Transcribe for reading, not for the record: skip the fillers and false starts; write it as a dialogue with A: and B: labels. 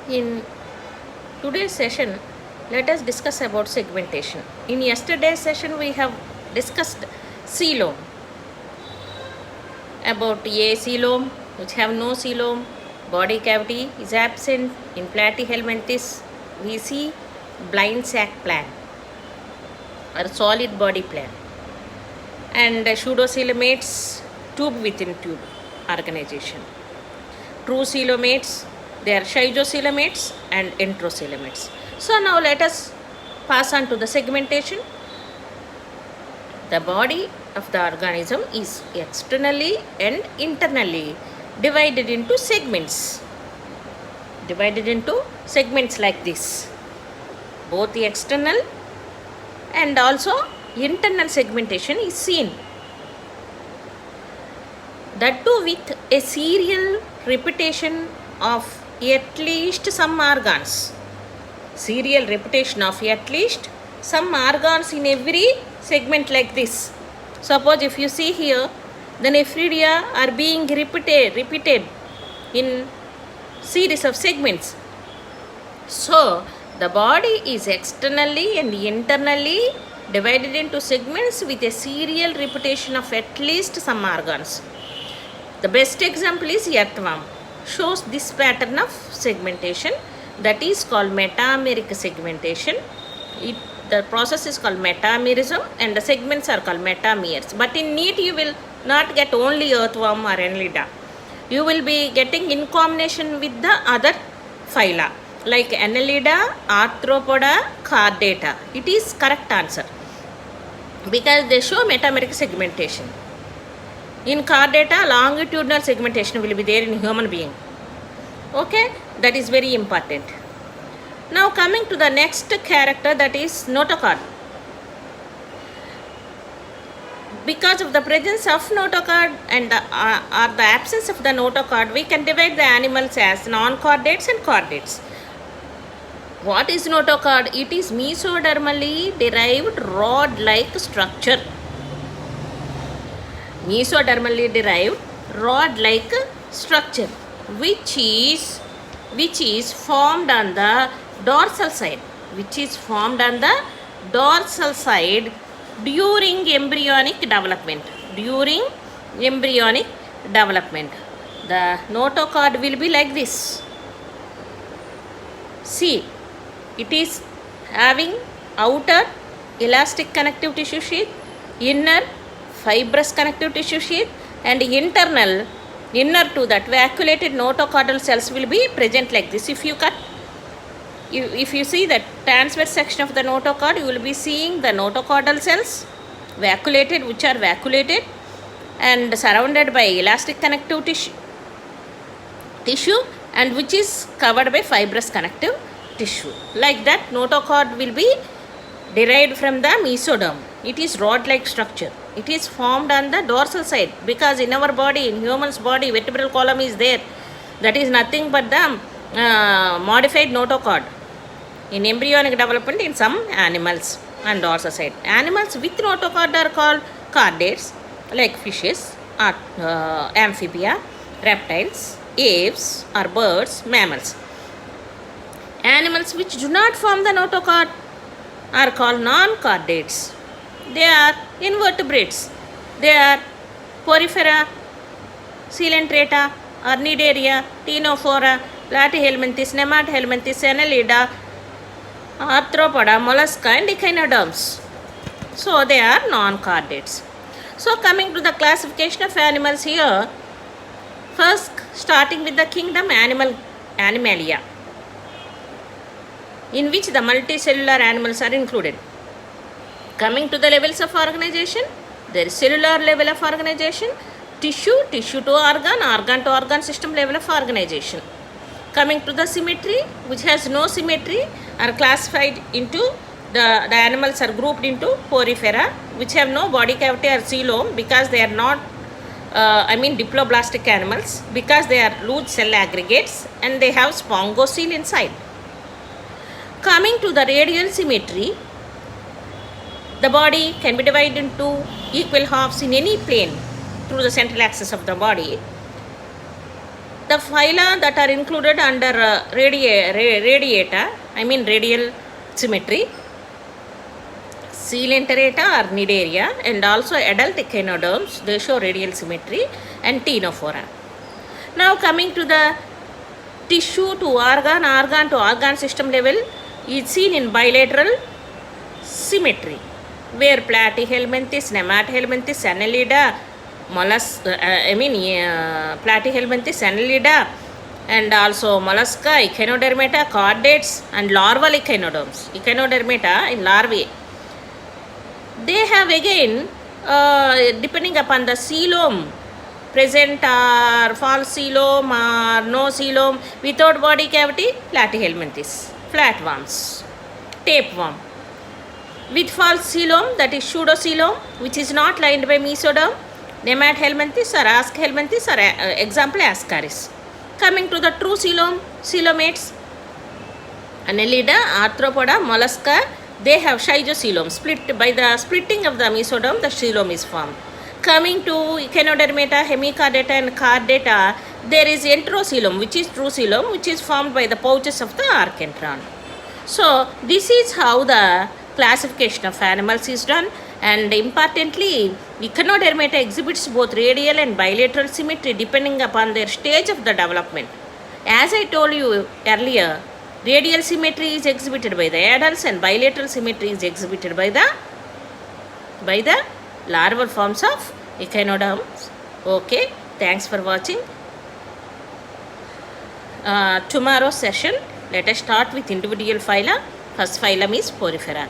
A: In today's session, let us discuss about segmentation. In yesterday's session, we have discussed coelom, about a coelom, which have no coelom, body cavity is absent. In platyhelminthes, we see blind sac plan or solid body plan, and pseudocoelomates, tube within tube organization. True coelomates, they are schizocoelomates and enterocoelomates. So now let us pass on to the segmentation. The body of the organism is externally and internally divided into segments. Divided into segments like this. Both the external and also internal segmentation is seen. That too with a serial repetition of at least some organs. Serial repetition of at least some organs in every segment like this. Suppose if you see here, the nephridia are being repeated in series of segments. So the body is externally and internally divided into segments with a serial repetition of at least some organs. The best example is earthworm, shows this pattern of segmentation, that is called metameric segmentation. The process is called metamerism and the segments are called metameres. But in NEET you will not get only earthworm or annelida. You will be getting in combination with the other phyla like annelida, arthropoda, chordata. It is correct answer because they show metameric segmentation. In chordata, longitudinal segmentation will be there in human being. Okay, that is very important. Now coming to the next character, that is notochord. Because of the presence of notochord and the absence of the notochord, we can divide the animals as non-chordates and chordates. What is notochord? It is mesodermally derived rod-like structure. Mesodermally derived rod-like structure, which is formed on the dorsal side. During embryonic development. The notochord will be like this. See, it is having outer elastic connective tissue sheath, inner fibrous connective tissue sheath, and inner to that vacuolated notochordal cells will be present like this. If you see the transverse section of the notochord, you will be seeing the notochordal cells which are vacuolated and surrounded by elastic connective tissue and which is covered by fibrous connective tissue. Like that, notochord will be derived from the mesoderm. It is rod-like structure. It is formed on the dorsal side because in our body, in human's body, vertebral column is there. That is nothing but the modified notochord. In embryonic development in some animals on dorsal side. Animals with notochord are called chordates, like fishes, amphibia, reptiles, apes or birds, mammals. Animals which do not form the notochord are called non-chordates. They are invertebrates. They are Porifera, Coelenterata, Ornitharia, Ctenophora, Platyhelminthes, Nemathelminthes, Annelida, Arthropoda, Mollusca and Echinoderms. So they are non-chordates. So coming to the classification of animals here, first starting with the kingdom Animalia, in which the multicellular animals are included. Coming to the levels of organization, there is cellular level of organization, tissue to organ to organ system level of organization. Coming to the symmetry, which has no symmetry, are classified into the animals are grouped into Porifera, which have no body cavity or coelom because they are not diploblastic animals, because they are loose cell aggregates and they have sphingocele inside. Coming to the radial symmetry, the body can be divided into equal halves in any plane through the central axis of the body. the phyla that are included under radiata, I mean radial symmetry, Coelenterata or Cnidaria, and also adult echinoderms, they show radial symmetry, and Ctenophora. Now coming to the tissue to organ, organ to organ system level is seen in bilateral symmetry, where Platyhelminthes, Nemathelminthes, Annelida, Platyhelminthes, Annelida, and also mollusca, Echinodermata, chordates, and larval echinoderms. Echinodermata in larvae. They have again, depending upon the coelom, present or false coelom or no coelom, without body cavity, Platyhelminthes, flatworms, tapeworm. With false coelom, that is pseudocoelom, which is not lined by mesoderm, Nemathelminthes or Aschelminthes or example Ascaris. Coming to the true coelom, coelomates, Annelida, Arthropoda, mollusca, they have schizocoelom. Split by the splitting of the mesoderm, the coelom is formed. Coming to Echinodermata, Hemichordata and Chordata, there is enterocoelom, which is true coelom, which is formed by the pouches of the archenteron. So this is how the classification of animals is done, and importantly, Echinodermata exhibits both radial and bilateral symmetry depending upon their stage of the development. As I told you earlier, radial symmetry is exhibited by the adults and bilateral symmetry is exhibited by the larval forms of echinoderms. Okay, thanks for watching. Tomorrow's session, let us start with individual phyla. First phylum is Porifera.